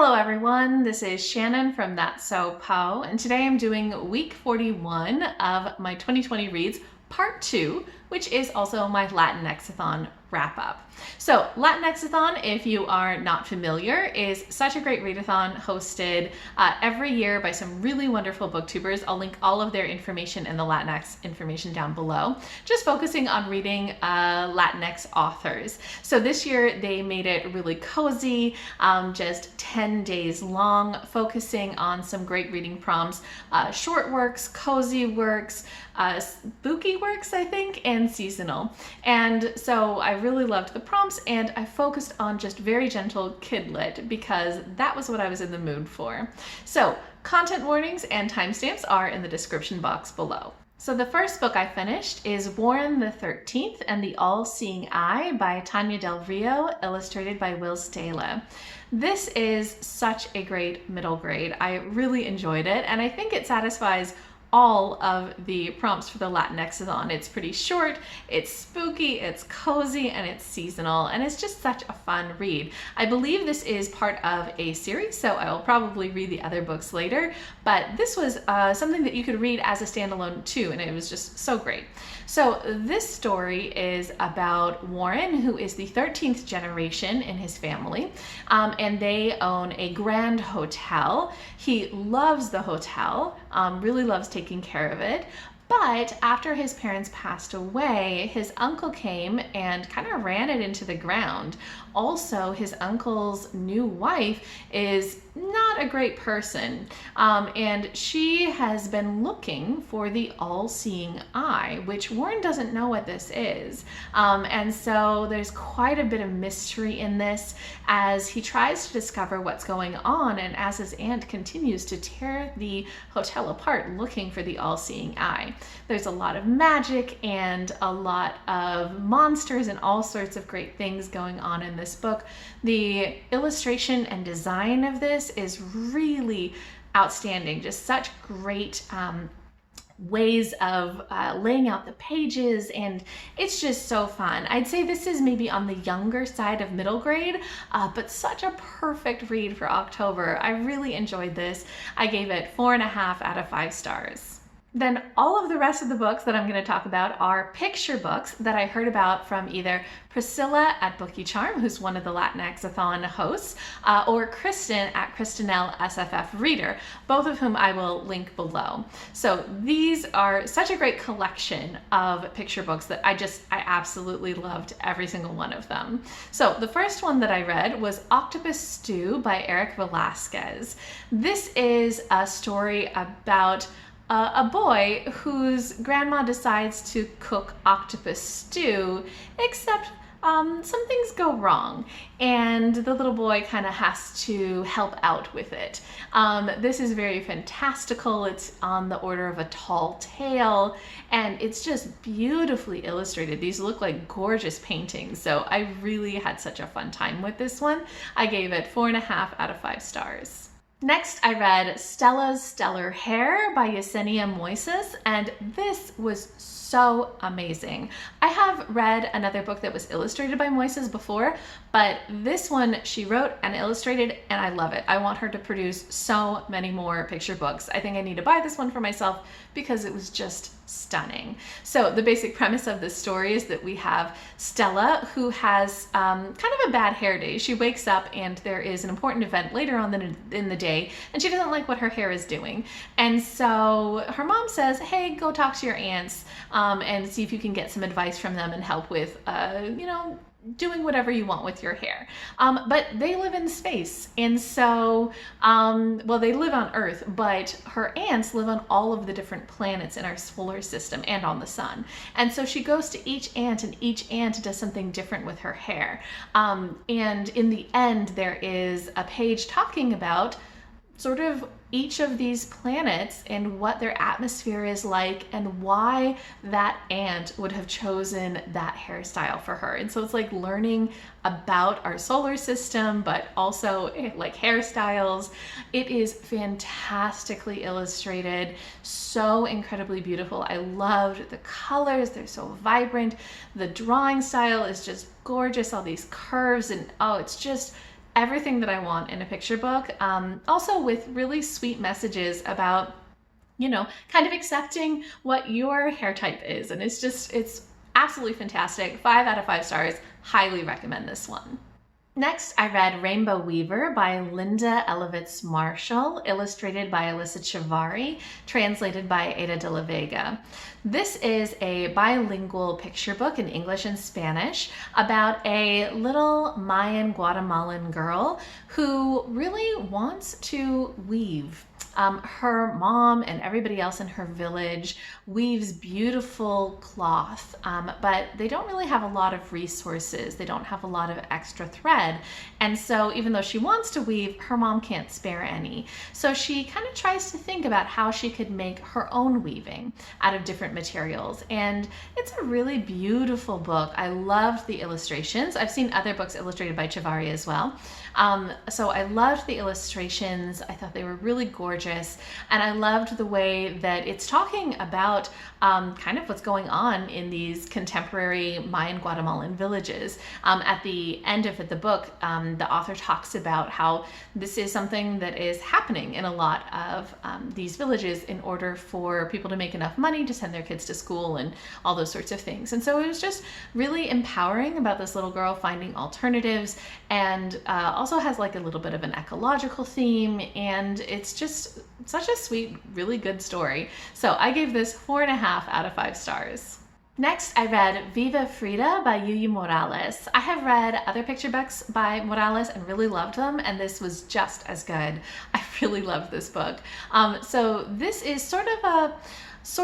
Hello everyone, this is Shannon from That's So Po, and today I'm doing week 41 of my 2020 Reads Part 2, which is also my Latinx-A-THON wrap-up. So Latinx-A-THON, if you are not familiar, is such a great readathon hosted every year by some really wonderful booktubers. I'll link all of their information in the Latinx information down below, just focusing on reading Latinx authors. So this year they made it really cozy, just 10 days long, focusing on some great reading prompts, short works, cozy works, spooky works, I think, and seasonal. And so I really loved the prompts, and I focused on just very gentle kid lit because that was what I was in the mood for. So content warnings and timestamps are in the description box below. So the first book I finished is Warren the 13th and the All-Seeing Eye by Tanya Del Rio, illustrated by Stella. This is such a great middle grade. I really enjoyed it, and I think it satisfies all of the prompts for the Latinx-A-THON. It's pretty short, it's spooky, it's cozy, and it's seasonal, and it's just such a fun read. I believe this is part of a series, so I will probably read the other books later, but this was something that you could read as a standalone too, and it was just so great. So this story is about Warren, who is the 13th generation in his family, and they own a grand hotel. He loves the hotel, really loves taking care of it. But after his parents passed away, his uncle came and kind of ran it into the ground. Also, his uncle's new wife is not a great person, and she has been looking for the all-seeing eye, which Warren doesn't know what this is. And so there's quite a bit of mystery in this as he tries to discover what's going on, and as his aunt continues to tear the hotel apart looking for the all-seeing eye. There's a lot of magic and a lot of monsters and all sorts of great things going on in this book. The illustration and design of this is really outstanding. Just such great ways of laying out the pages, and it's just so fun. I'd say this is maybe on the younger side of middle grade, but such a perfect read for October. I really enjoyed this. I gave it 4.5 out of 5 stars. Then all of the rest of the books that I'm going to talk about are picture books that I heard about from either Priscilla at Bookie Charm, who's one of the Latinx-A-THON hosts, or Kristen at Kristinelle SFF Reader, both of whom I will link below. So these are such a great collection of picture books that I absolutely loved every single one of them. So the first one that I read was Octopus Stew by Eric Velasquez. This is a story about a boy whose grandma decides to cook octopus stew, except some things go wrong, and the little boy kind of has to help out with it. This is very fantastical. It's on the order of a tall tale, and it's just beautifully illustrated. These look like gorgeous paintings, so I really had such a fun time with this one. I gave it 4.5 out of 5 stars. Next, I read Stella's Stellar Hair by Yesenia Moises, and this was so amazing. I have read another book that was illustrated by Moises before, but this one she wrote and illustrated, and I love it. I want her to produce so many more picture books. I think I need to buy this one for myself because it was just stunning. So the basic premise of this story is that we have Stella, who has kind of a bad hair day. She wakes up and there is an important event later on in the day, and she doesn't like what her hair is doing. And so her mom says, hey, go talk to your aunts and see if you can get some advice from them and help with, doing whatever you want with your hair. But they live in space, and so, well, they live on Earth, but her aunts live on all of the different planets in our solar system and on the sun. And so she goes to each aunt, and each aunt does something different with her hair. And in the end, there is a page talking about sort of each of these planets and what their atmosphere is like and why that aunt would have chosen that hairstyle for her. And so it's like learning about our solar system, but also like hairstyles. It is fantastically illustrated, so incredibly beautiful. I loved the colors, they're so vibrant. The drawing style is just gorgeous, all these curves, and oh, it's just everything that I want in a picture book. Also with really sweet messages about, you know, kind of accepting what your hair type is. And it's absolutely fantastic. 5 out of 5 stars. Highly recommend this one. Next, I read Rainbow Weaver by Linda Elevitz Marshall, illustrated by Alyssa Chavari, translated by Ada de la Vega. This is a bilingual picture book in English and Spanish about a little Mayan Guatemalan girl who really wants to weave. Her mom and everybody else in her village weaves beautiful cloth, but they don't really have a lot of resources. They don't have a lot of extra thread. And so even though she wants to weave, her mom can't spare any. So she kind of tries to think about how she could make her own weaving out of different materials. And it's a really beautiful book. I loved the illustrations. I've seen other books illustrated by Chavari as well. So I loved the illustrations. I thought they were really gorgeous. And I loved the way that it's talking about kind of what's going on in these contemporary Mayan Guatemalan villages. At the end of the book, the author talks about how this is something that is happening in a lot of these villages in order for people to make enough money to send their kids to school and all those sorts of things. And so it was just really empowering about this little girl finding alternatives, and also has like a little bit of an ecological theme, and it's just such a sweet, really good story. So I gave this 4.5 out of 5 stars. Next, I read Viva Frida by Yuyi Morales. I have read other picture books by Morales and really loved them, and this was just as good. I really loved this book. So this is sort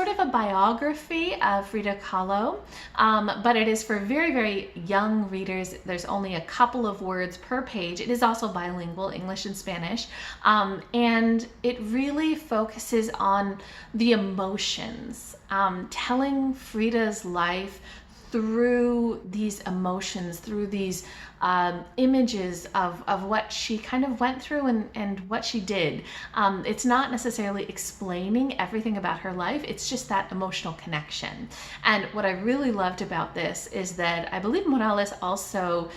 of a biography of Frida Kahlo, but it is for very, very young readers. There's only a couple of words per page. It is also bilingual, English and Spanish, and it really focuses on the emotions, telling Frida's life through these emotions, through these images of what she kind of went through and what she did. It's not necessarily explaining everything about her life, it's just that emotional connection. And what I really loved about this is that I believe Morales also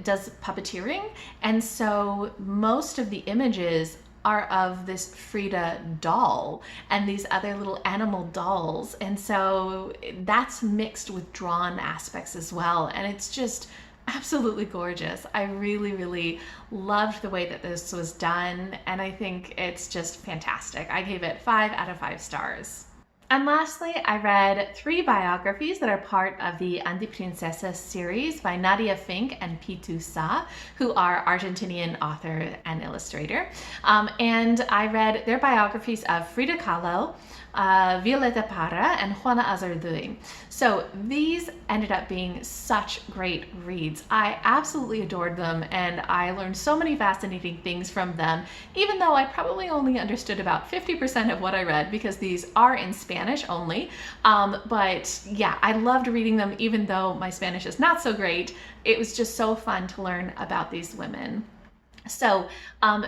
does puppeteering, and so most of the images are of this Frida doll and these other little animal dolls, and so that's mixed with drawn aspects as well, and it's just absolutely gorgeous. I really, really loved the way that this was done, and I think it's just fantastic. I gave it 5 out of 5 stars. And lastly, I read 3 biographies that are part of the Antiprincesas series by Nadia Fink and Pitu Sa, who are Argentinian author and illustrator. And I read their biographies of Frida Kahlo, Violeta Parra, and Juana Azurduy. So these ended up being such great reads. I absolutely adored them, and I learned so many fascinating things from them, even though I probably only understood about 50% of what I read because these are in Spanish only. But yeah, I loved reading them even though my Spanish is not so great. It was just so fun to learn about these women. So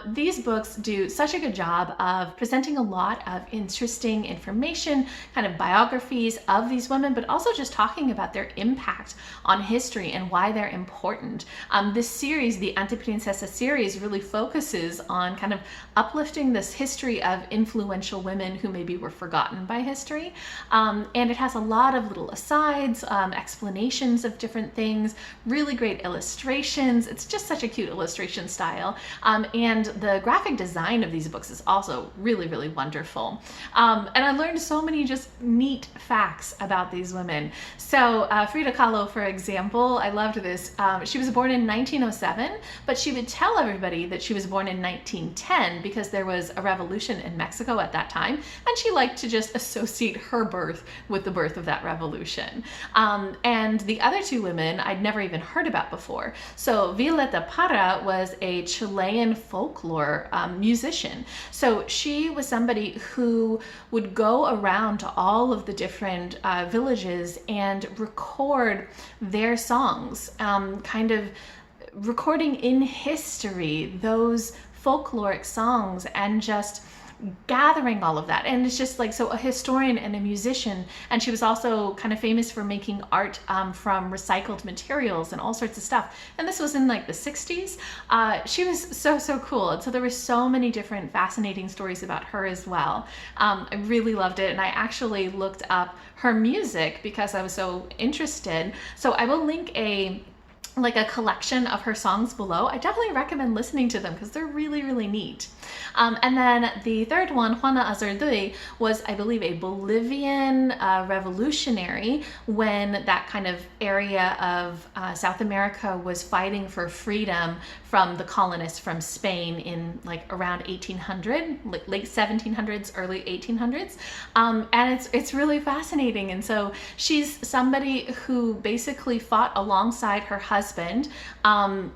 these books do such a good job of presenting a lot of interesting information, kind of biographies of these women, but also just talking about their impact on history and why they're important. This series, the Antiprincesas series, really focuses on kind of uplifting this history of influential women who maybe were forgotten by history. And it has a lot of little asides, explanations of different things, really great illustrations. It's just such a cute illustration style. And the graphic design of these books is also really, really wonderful. And I learned so many just neat facts about these women. So Frida Kahlo, for example, I loved this. She was born in 1907, but she would tell everybody that she was born in 1910 because there was a revolution in Mexico at that time, and she liked to just associate her birth with the birth of that revolution. And the other 2 women I'd never even heard about before. So Violeta Parra was a Chilean folklore musician. So she was somebody who would go around to all of the different villages and record their songs, kind of recording in history those folkloric songs and just gathering all of that. And it's just like, so a historian and a musician, and she was also kind of famous for making art from recycled materials and all sorts of stuff. And this was in like the 60s. She was so cool. And so there were so many different fascinating stories about her as well. I really loved it. And I actually looked up her music because I was so interested. So I will link a collection of her songs below. I definitely recommend listening to them because they're really neat. And then the third one, Juana Azurduy, was, I believe, a Bolivian revolutionary when that kind of area of South America was fighting for freedom from the colonists from Spain in like around 1800, like late 1700s, early 1800s. And it's really fascinating. And so she's somebody who basically fought alongside her husband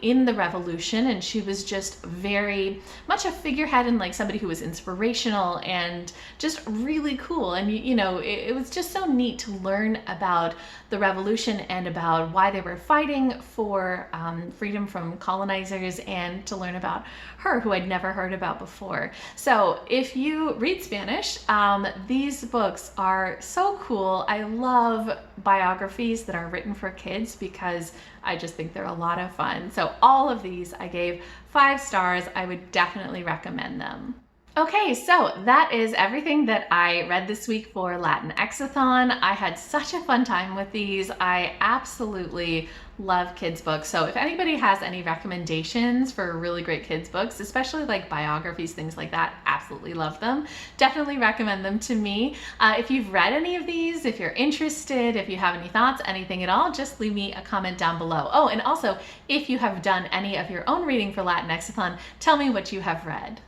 in the revolution, and she was just very much a figurehead and like somebody who was inspirational and just really cool. And you know, it was just so neat to learn about the revolution and about why they were fighting for freedom from colonizers, and to learn about her, who I'd never heard about before. So if you read Spanish, these books are so cool. I love biographies that are written for kids because I just think they're a lot of fun. So all of these I gave 5 stars. I would definitely recommend them. Okay, so that is everything that I read this week for Latinx-A-THON. I had such a fun time with these. I absolutely love kids books. So if anybody has any recommendations for really great kids books, especially like biographies, things like that, absolutely love them. Definitely recommend them to me. If you've read any of these, if you're interested, if you have any thoughts, anything at all, just leave me a comment down below. Oh, and also if you have done any of your own reading for Latinx-A-THON, tell me what you have read.